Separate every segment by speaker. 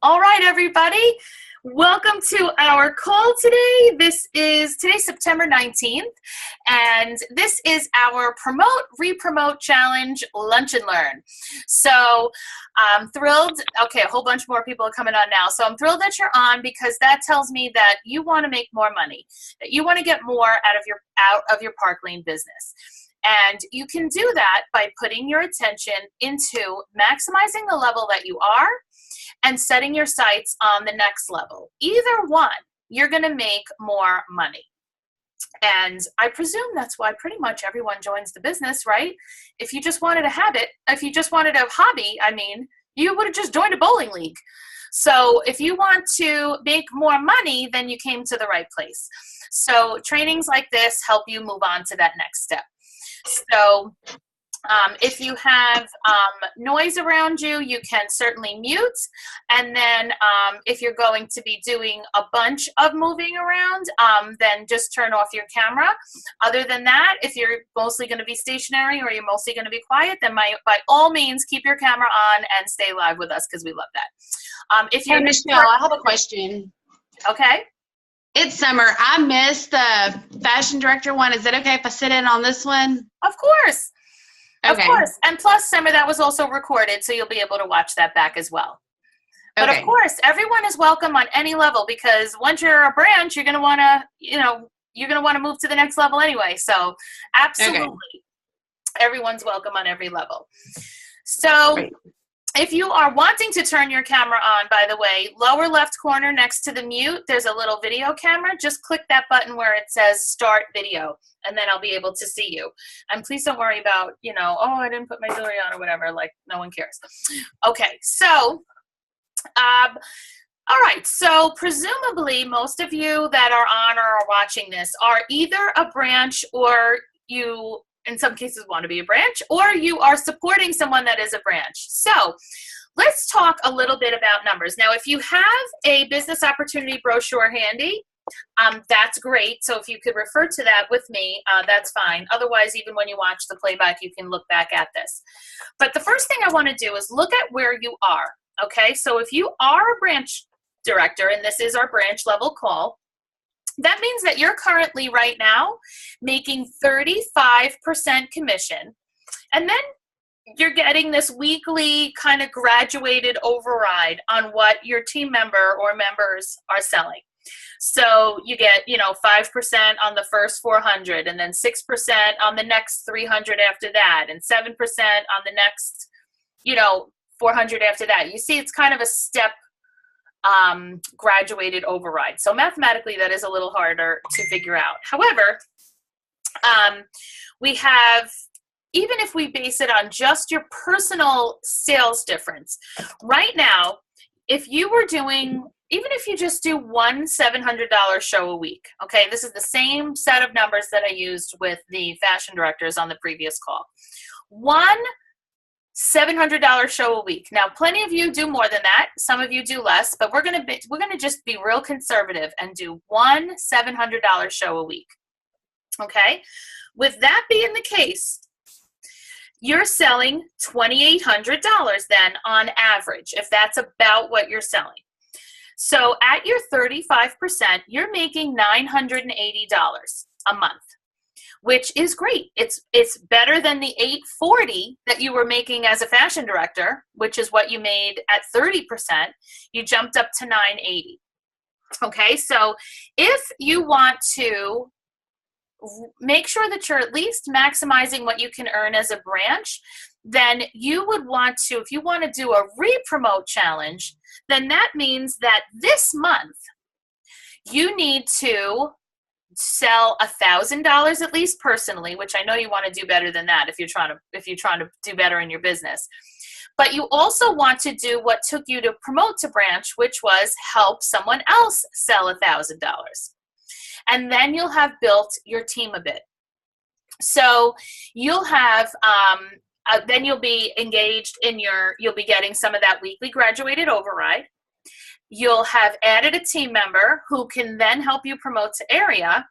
Speaker 1: All right, everybody. Welcome to our call today. Today's September 19th, and this is our Promote, Re-Promote Challenge Lunch and Learn. So I'm thrilled. Okay, a whole bunch more people are coming on now. So I'm thrilled that you're on because that tells me that you want to make more money, that you want to get more out of your Park Lane business. And you can do that by putting your attention into maximizing the level that you are and setting your sights on the next level. Either one, you're going to make more money. And I presume that's why pretty much everyone joins the business, right? If you just wanted a habit, if you just wanted a hobby, you would have just joined a bowling league. So if you want to make more money, then you came to the right place. So trainings like this help you move on to that next step. So if you have noise around you, you can certainly mute. And then if you're going to be doing a bunch of moving around, then just turn off your camera. Other than that, if you're mostly going to be stationary or you're mostly going to be quiet, then by all means, keep your camera on and stay live with us because we love that.
Speaker 2: Hey, Michelle, I have a question.
Speaker 1: Okay.
Speaker 2: It's Summer. I missed the fashion director one. Is it okay if I sit in on this one?
Speaker 1: Of course.
Speaker 2: Okay.
Speaker 1: Of course. And plus, Summer, that was also recorded, so you'll be able to watch that back as well. But
Speaker 2: Okay.
Speaker 1: of course, everyone is welcome on any level because once you're a branch, you're going to want to, move to the next level anyway. So absolutely, Everyone's welcome on every level. So
Speaker 2: Great.
Speaker 1: If you are wanting to turn your camera on, by the way, lower left corner next to the mute, there's a little video camera. Just click that button where it says start video, and then I'll be able to see you. And please don't worry about, I didn't put my jewelry on or whatever, like no one cares. Okay, so, all right, so presumably most of you that are on or are watching this are either a branch or you in some cases want to be a branch, or you are supporting someone that is a branch. So let's talk a little bit about numbers. Now, if you have a business opportunity brochure handy, that's great. So if you could refer to that with me, that's fine. Otherwise, even when you watch the playback, you can look back at this. But the first thing I want to do is look at where you are, okay? So if you are a branch director, and this is our branch level call, that means that you're currently right now making 35% commission, and then you're getting this weekly kind of graduated override on what your team member or members are selling. So you get, 5% on the first 400, and then 6% on the next 300 after that, and 7% on the next, 400 after that. You see, it's kind of a step graduated override. So mathematically, that is a little harder to figure out. However, we have, even if we base it on just your personal sales difference, right now, if you were doing, even if you just do one $700 show a week, okay, this is the same set of numbers that I used with the fashion directors on the previous call. One $700 show a week. Now, plenty of you do more than that. Some of you do less, but we're gonna just be real conservative and do one $700 show a week. Okay. With that being the case, you're selling $2,800 then on average, if that's about what you're selling. So at your 35%, you're making $980 a month, which is great. It's better than the $840 that you were making as a fashion director, which is what you made at 30%. You jumped up to $980. Okay, so if you want to make sure that you're at least maximizing what you can earn as a branch, then you would want to, if you want to do a re-promote challenge, then that means that this month you need to sell $1,000 at least personally, which I know you want to do better than that if you're trying to do better in your business. But you also want to do what took you to promote to branch, which was help someone else sell $1,000. And then you'll have built your team a bit. So you'll have, then you'll be engaged in you'll be getting some of that weekly graduated override. You'll have added a team member who can then help you promote to area,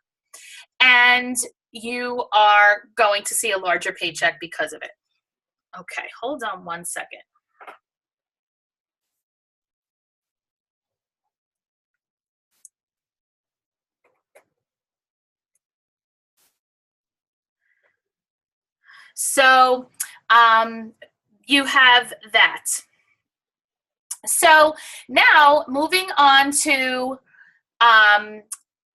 Speaker 1: and you are going to see a larger paycheck because of it. Okay, hold on one second. So you have that. So now moving on to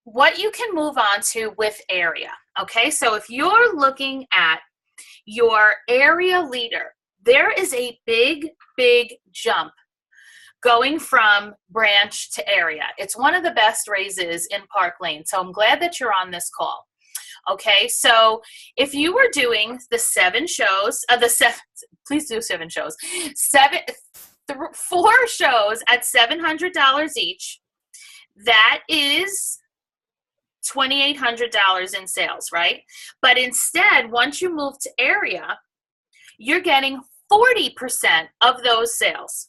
Speaker 1: what you can move on to with area. Okay, so if you're looking at your area leader, there is a big, big jump going from branch to area. It's one of the best raises in Park Lane. So I'm glad that you're on this call. Okay, so if you were doing the 7 shows, please do 7 shows, 4 shows at $700 each, that is $2,800 in sales, right? But instead, once you move to area, you're getting 40% of those sales.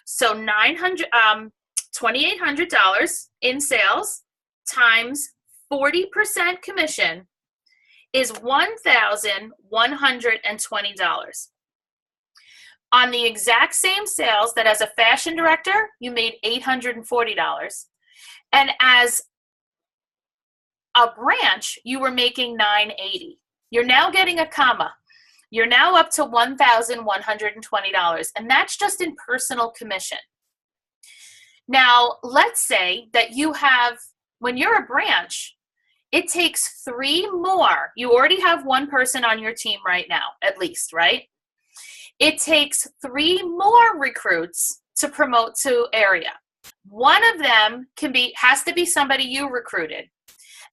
Speaker 1: So $2,800 in sales times 40% commission is $1,120. On the exact same sales that as a fashion director, you made $840. And as a branch, you were making $980. You're now getting a comma. You're now up to $1,120, and that's just in personal commission. Now, let's say that you have, when you're a branch, it takes 3 more. You already have 1 person on your team right now, at least, right? It takes 3 more recruits to promote to area. One of them has to be somebody you recruited.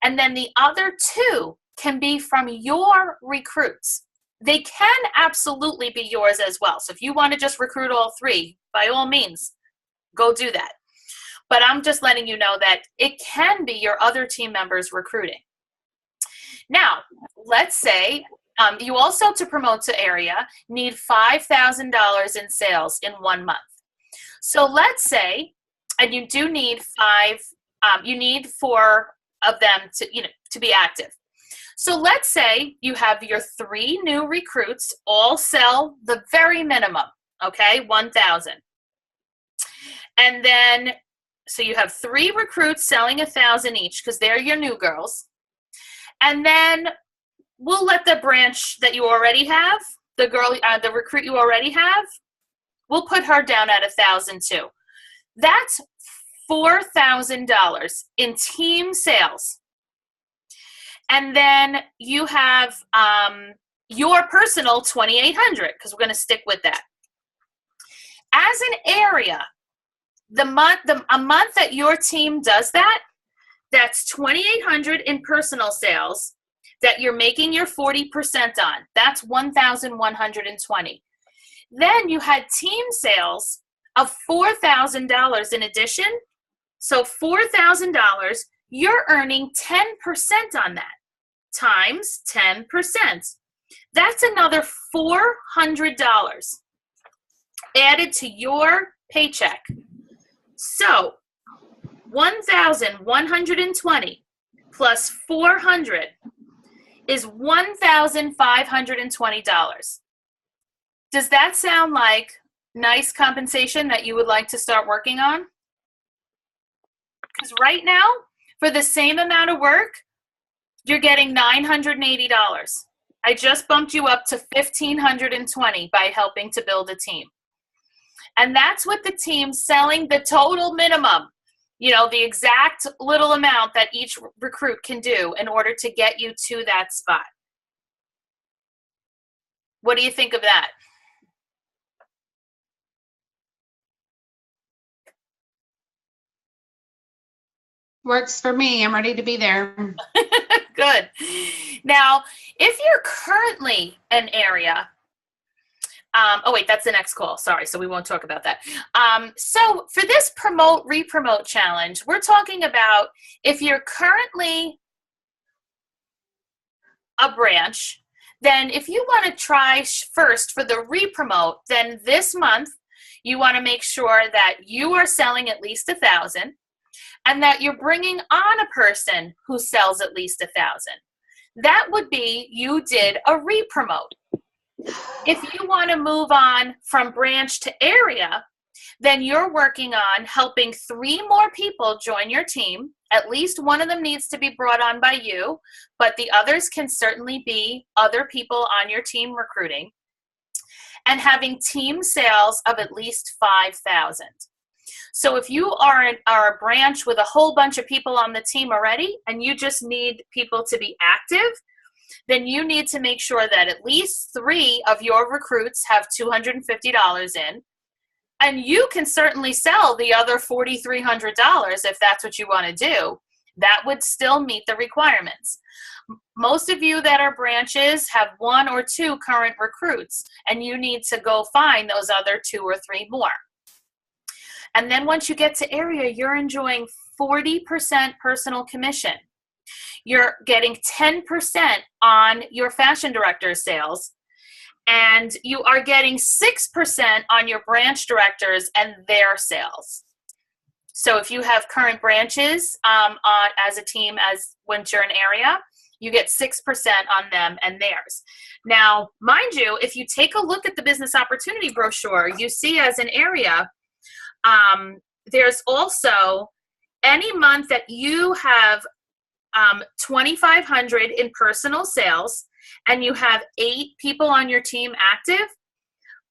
Speaker 1: And then the other 2 can be from your recruits. They can absolutely be yours as well. So if you want to just recruit all 3, by all means, go do that. But I'm just letting you know that it can be your other team members recruiting. Now, let's say you also, to promote to area, need $5,000 in sales in 1 month. So let's say, and you do need 5, you need 4 of them to be active. So let's say you have your 3 new recruits all sell the very minimum, okay, 1,000. And then, so you have 3 recruits selling 1,000 each because they're your new girls. And then we'll let the branch that you already have, the recruit you already have, we'll put her down at 1,000 too. That's $4,000 in team sales. And then you have your personal $2,800, because we're going to stick with that. As an area, a month that your team does that, that's $2,800 in personal sales that you're making your 40% on. That's $1,120. Then you had team sales of $4,000 in addition. So $4,000, you're earning 10% on that times 10%. That's another $400 added to your paycheck. So 1,120 plus 400 is $1,520. Does that sound like nice compensation that you would like to start working on? Because right now, for the same amount of work, you're getting $980. I just bumped you up to $1,520 by helping to build a team. And that's with the team selling the total minimum, the exact little amount that each recruit can do in order to get you to that spot. What do you think of that?
Speaker 2: Works for me. I'm ready to be there.
Speaker 1: Good. Now, if you're currently an area, oh wait, that's the next call. Sorry, so we won't talk about that. So for this re-promote challenge, we're talking about if you're currently a branch, then if you want to try first for the re-promote, then this month you want to make sure that you are selling at least 1,000 and that you're bringing on a person who sells at least 1,000. That would be you did a re-promote. If you want to move on from branch to area, then you're working on helping 3 more people join your team At least one of them needs to be brought on by you, but the others can certainly be other people on your team recruiting. And having team sales of at least 5,000. So if you are a branch with a whole bunch of people on the team already, and you just need people to be active, then you need to make sure that at least 3 of your recruits have $250 in. And you can certainly sell the other $4,300 if that's what you want to do. That would still meet the requirements. Most of you that are branches have 1 or 2 current recruits, and you need to go find those other 2 or 3 more. And then once you get to area, you're enjoying 40% personal commission. You're getting 10% on your fashion director sales, and you are getting 6% on your branch directors and their sales. So if you have current branches as a team once you're in area, you get 6% on them and theirs. Now, mind you, if you take a look at the business opportunity brochure, you see as an area, there's also any month that you have 2,500 in personal sales and you have 8 people on your team active,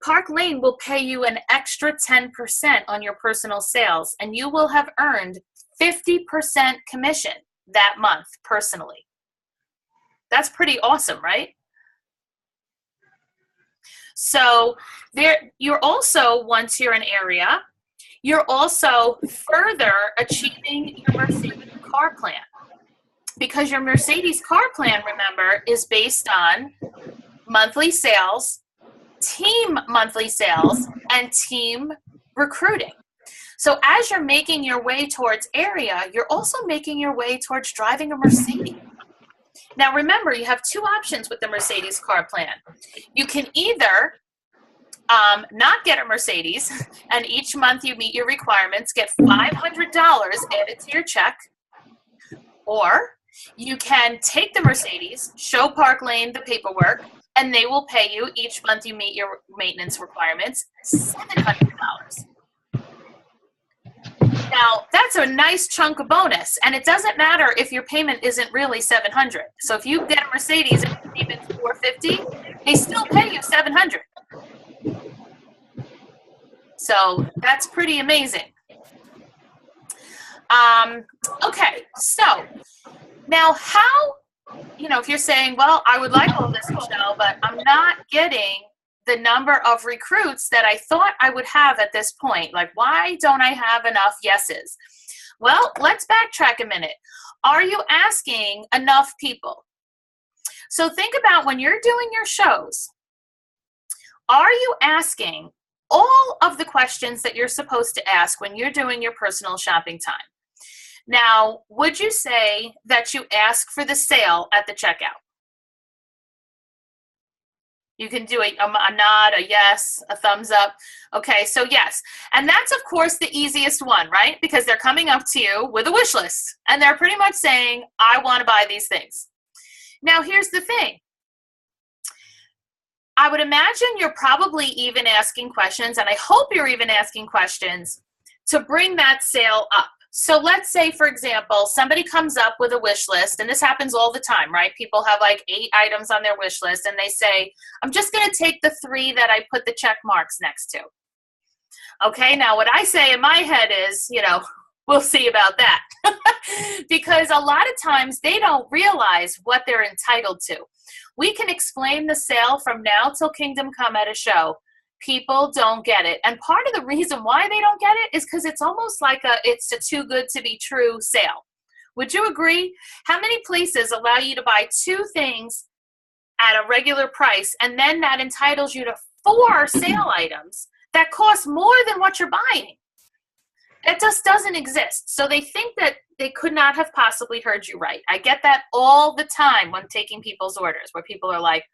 Speaker 1: Park Lane will pay you an extra 10% on your personal sales, and you will have earned 50% commission that month personally. That's pretty awesome, right? So you're also, once you're in area, you're also further achieving your Mercedes car plan. Because your Mercedes car plan, remember, is based on monthly sales, team monthly sales, and team recruiting. So as you're making your way towards area, you're also making your way towards driving a Mercedes. Now remember, you have 2 options with the Mercedes car plan. You can either not get a Mercedes, and each month you meet your requirements, get $500 added to your check, or you can take the Mercedes, show Park Lane the paperwork, and they will pay you each month you meet your maintenance requirements $700. Now, that's a nice chunk of bonus, and it doesn't matter if your payment isn't really $700. So if you get a Mercedes and your payment's $450, they still pay you $700. So that's pretty amazing. Okay, so now how, if you're saying, well, I would like all this, Michelle, but I'm not getting the number of recruits that I thought I would have at this point. Like, why don't I have enough yeses? Well, let's backtrack a minute. Are you asking enough people? So think about when you're doing your shows, are you asking all of the questions that you're supposed to ask when you're doing your personal shopping time? Now, would you say that you ask for the sale at the checkout? You can do a nod, a yes, a thumbs up. Okay, so yes. And that's, of course, the easiest one, right? Because they're coming up to you with a wish list, and they're pretty much saying, I want to buy these things. Now, here's the thing. I would imagine you're probably even asking questions, and I hope you're even asking questions to bring that sale up. So let's say, for example, somebody comes up with a wish list, and this happens all the time, right? People have like 8 items on their wish list, and they say, I'm just going to take the 3 that I put the check marks next to. Okay, now what I say in my head is, we'll see about that. Because a lot of times they don't realize what they're entitled to. We can explain the sale from now till kingdom come at a show. People don't get it. And part of the reason why they don't get it is because it's almost like it's a too good to be true sale. Would you agree? How many places allow you to buy 2 things at a regular price, and then that entitles you to 4 sale items that cost more than what you're buying? It just doesn't exist. So they think that they could not have possibly heard you right. I get that all the time when taking people's orders, where people are like,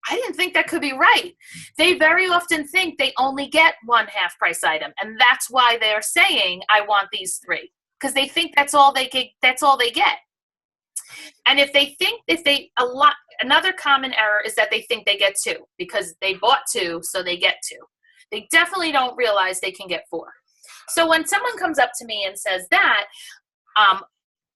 Speaker 1: I didn't think that could be right. They very often think they only get 1 half price item, and that's why they're saying, I want these 3, because they think that's all they get. And another common error is that they think they get 2 because they bought 2, so they get 2. They definitely don't realize they can get 4. So when someone comes up to me and says that,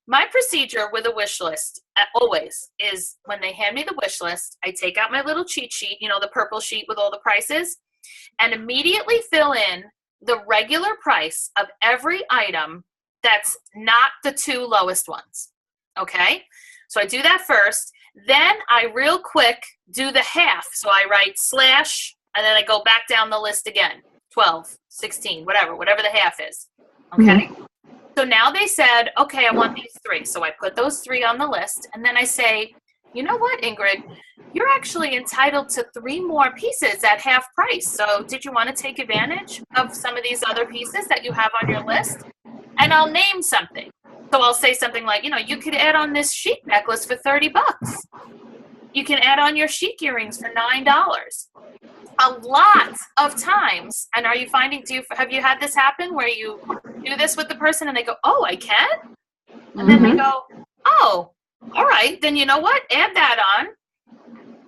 Speaker 1: My procedure with a wish list always is when they hand me the wish list, I take out my little cheat sheet, the purple sheet with all the prices, and immediately fill in the regular price of every item that's not the 2 lowest ones. Okay? So I do that first. Then I real quick do the half. So I write slash, and then I go back down the list again. 12, 16, whatever the half is. Okay? Mm-hmm. So now they said, okay, I want these 3. So I put those 3 on the list, and then I say, you know what, Ingrid? You're actually entitled to 3 more pieces at half price. So did you want to take advantage of some of these other pieces that you have on your list? And I'll name something. So I'll say something like, you could add on this chic necklace for $30. You can add on your chic earrings for $9. A lot of times, and are you finding, have you had this happen where you do this with the person and they go, oh, I can? And then they go, oh, all right, then you know what? Add that on.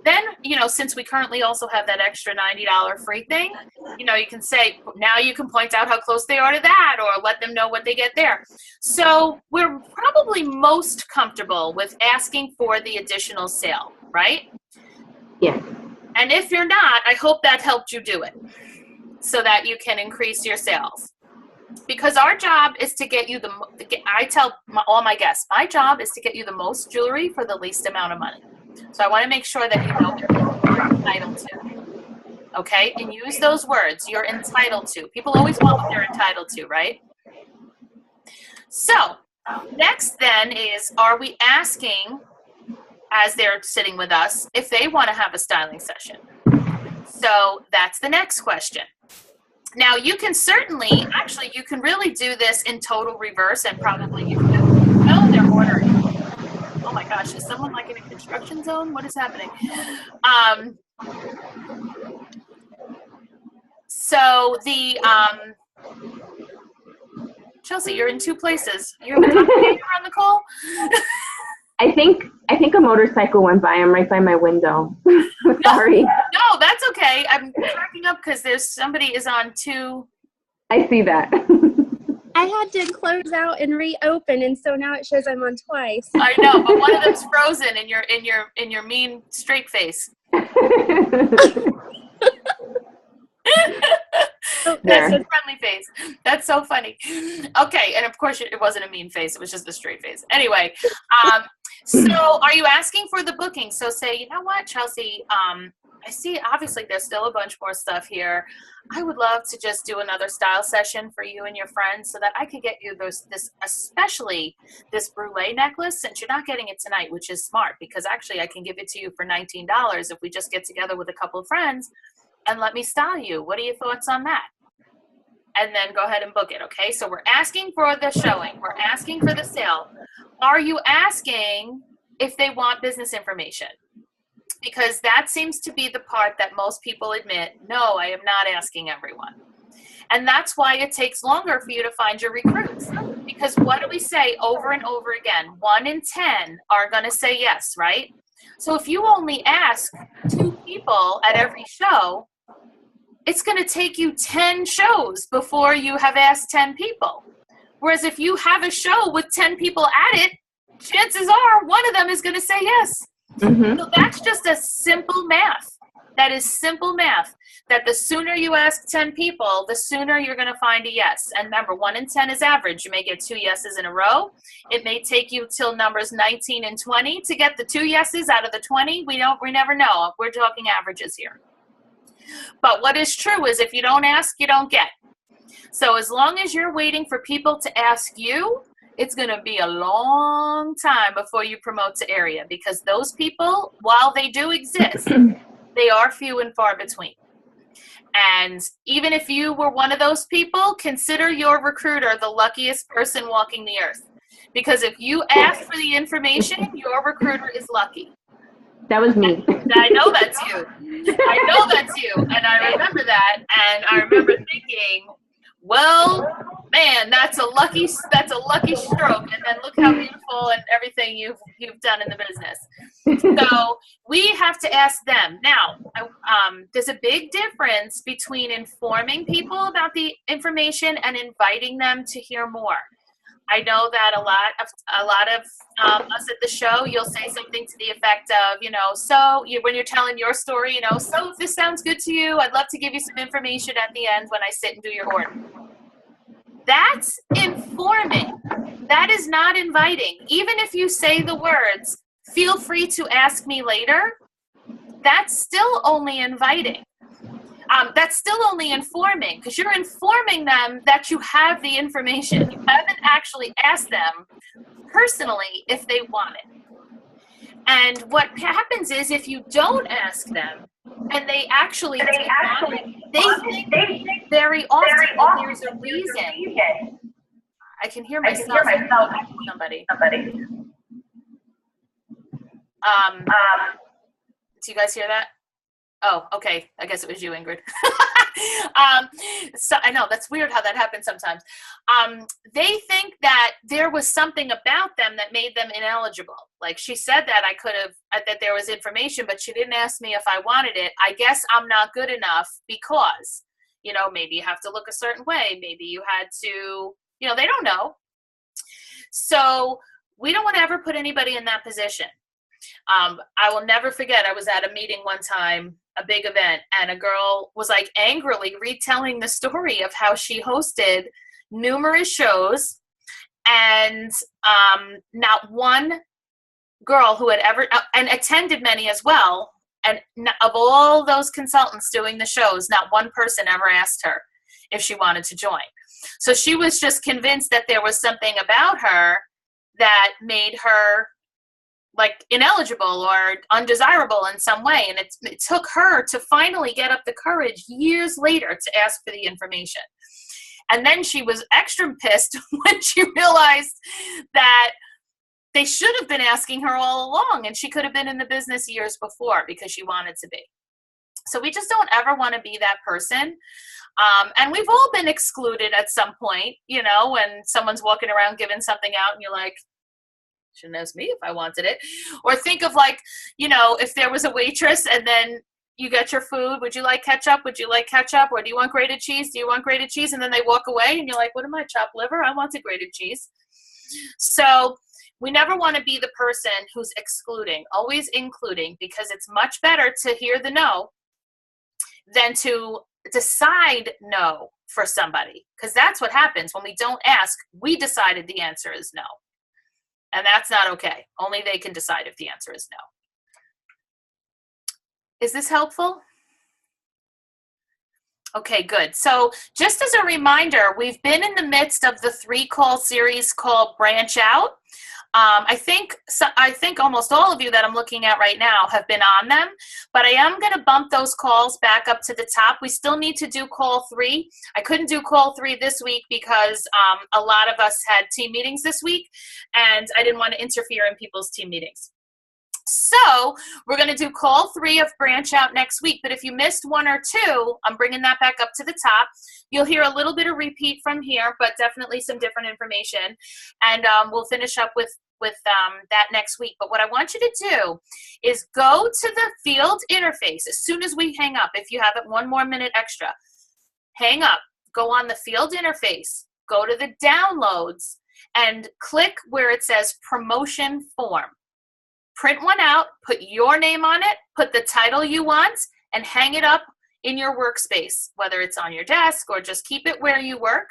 Speaker 1: Then, since we currently also have that extra $90 free thing, you can say, now you can point out how close they are to that or let them know what they get there. So we're probably most comfortable with asking for the additional sale, right?
Speaker 3: Yeah.
Speaker 1: And if you're not, I hope that helped you do it so that you can increase your sales. Because our job is to get you I tell all my guests, my job is to get you the most jewelry for the least amount of money. So I want to make sure that you know what you're entitled to. Okay? And use those words, you're entitled to. People always want what they're entitled to, right? So, next then is, are we asking, as they're sitting with us, if they want to have a styling session? So that's the next question. Now you can certainly, actually you can really do this in total reverse and probably you can, they're ordering. Oh my gosh, is someone like in a construction zone? What is happening? So the, Chelsea, you're in 2 places. You're on the call?
Speaker 3: I think a motorcycle went by. I'm right by my window. Sorry.
Speaker 1: No, that's okay. I'm cracking up because somebody is on 2.
Speaker 3: I see that.
Speaker 4: I had to close out and reopen, and so now it shows I'm on twice.
Speaker 1: I know, but one of them's frozen in your mean straight face. That's a friendly face. That's so funny. Okay, and of course it wasn't a mean face. It was just a straight face. Anyway, so are you asking for the booking? So say, you know what, Chelsea, I see obviously there's still a bunch more stuff here. I would love to just do another style session for you and your friends so that I could get you especially this brulee necklace, since you're not getting it tonight, which is smart because actually I can give it to you for $19 if we just get together with a couple of friends and let me style you. What are your thoughts on that? And then go ahead and book it, okay? So we're asking for the showing. We're asking for the sale. Are you asking if they want business information? Because that seems to be the part that most people admit, no, I am not asking everyone. And that's why it takes longer for you to find your recruits. Because what do we say over and over again? 1 in 10 are going to say yes, right? So if you only ask 2 people at every show, it's going to take you 10 shows before you have asked 10 people. Whereas if you have a show with 10 people at it, chances are one of them is going to say yes. Mm-hmm. So that's just a simple math. That is simple math. That the sooner you ask 10 people, the sooner you're going to find a yes. And remember, 1 in 10 is average. You may get 2 yeses in a row. It may take you till numbers 19 and 20 to get the 2 yeses out of the 20. We never know. We're talking averages here. But what is true is if you don't ask, you don't get. So as long as you're waiting for people to ask you, it's going to be a long time before you promote to area, because those people, while they do exist, they are few and far between. And even if you were one of those people, consider your recruiter the luckiest person walking the earth. Because if you ask for the information, your recruiter is lucky.
Speaker 3: That was me.
Speaker 1: I know that's you. I know that's you. And I remember that. And I remember thinking, well, man, that's a lucky stroke. And then look how beautiful and everything you've done in the business. So we have to ask them. Now, there's a big difference between informing people about the information and inviting them to hear more. I know that a lot of us at the show, you'll say something to the effect of, when you're telling your story, so if this sounds good to you, I'd love to give you some information at the end when I sit and do your order. That's informing. That is not inviting. Even if you say the words, feel free to ask me later, that's still only inviting. That's still only informing, because you're informing them that you have the information. You haven't actually asked them personally if they want it. And what happens is if you don't ask them and they actually want it, they think very often that there's a reason. I can hear myself. Somebody. Do you guys hear that? Oh, okay. I guess it was you, Ingrid. So I know that's weird how that happens sometimes. They think that there was something about them that made them ineligible. Like she said that that there was information, but she didn't ask me if I wanted it. I guess I'm not good enough because, maybe you have to look a certain way. Maybe you had to, they don't know. So we don't want to ever put anybody in that position. I will never forget, I was at a meeting one time, a big event, and a girl was like angrily retelling the story of how she hosted numerous shows, and not one girl who had ever, and attended many as well, and of all those consultants doing the shows, not one person ever asked her if she wanted to join. So she was just convinced that there was something about her that made her like ineligible or undesirable in some way. And it took her to finally get up the courage years later to ask for the information. And then she was extra pissed when she realized that they should have been asking her all along, and she could have been in the business years before because she wanted to be. So we just don't ever want to be that person. And we've all been excluded at some point, when someone's walking around giving something out and you're like, shouldn't ask me if I wanted it. Or think of like, if there was a waitress and then you get your food, would you like ketchup? Would you like ketchup? Or do you want grated cheese? Do you want grated cheese? And then they walk away and you're like, what am I, chopped liver? I wanted grated cheese. So we never want to be the person who's excluding, always including, because it's much better to hear the no than to decide no for somebody. Because that's what happens when we don't ask. We decided the answer is no. And that's not okay. Only they can decide if the answer is no. Is this helpful? Okay, good. So just as a reminder, we've been in the midst of the 3-call series called Branch Out. I think almost all of you that I'm looking at right now have been on them, but I am going to bump those calls back up to the top. We still need to do call 3. I couldn't do call 3 this week because a lot of us had team meetings this week, and I didn't want to interfere in people's team meetings. So we're going to do call 3 of Branch Out next week. But if you missed 1 or 2, I'm bringing that back up to the top. You'll hear a little bit of repeat from here, but definitely some different information. And we'll finish up with that next week. But what I want you to do is go to the field interface as soon as we hang up. If you have it 1 more minute extra, hang up, go on the field interface, go to the downloads, and click where it says promotion form. Print one out, put your name on it, put the title you want, and hang it up in your workspace, whether it's on your desk or just keep it where you work.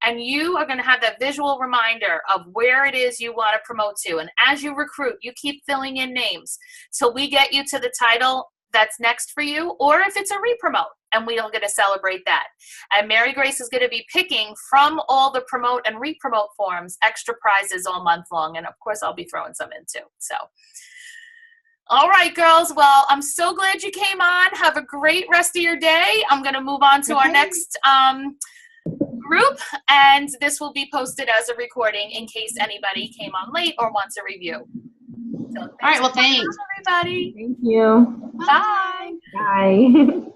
Speaker 1: And you are going to have that visual reminder of where it is you want to promote to. And as you recruit, you keep filling in names till we get you to the title that's next for you, or if it's a re-promote, and we're going to celebrate that. And Mary Grace is going to be picking from all the promote and re-promote forms extra prizes all month long. And of course, I'll be throwing some in too. So, all right, girls. Well, I'm so glad you came on. Have a great rest of your day. I'm going to move on to our next group, and this will be posted as a recording in case anybody came on late or wants a review. So,
Speaker 2: all right. Well, thanks,
Speaker 1: everybody.
Speaker 3: Thank you.
Speaker 1: Bye.
Speaker 3: Bye.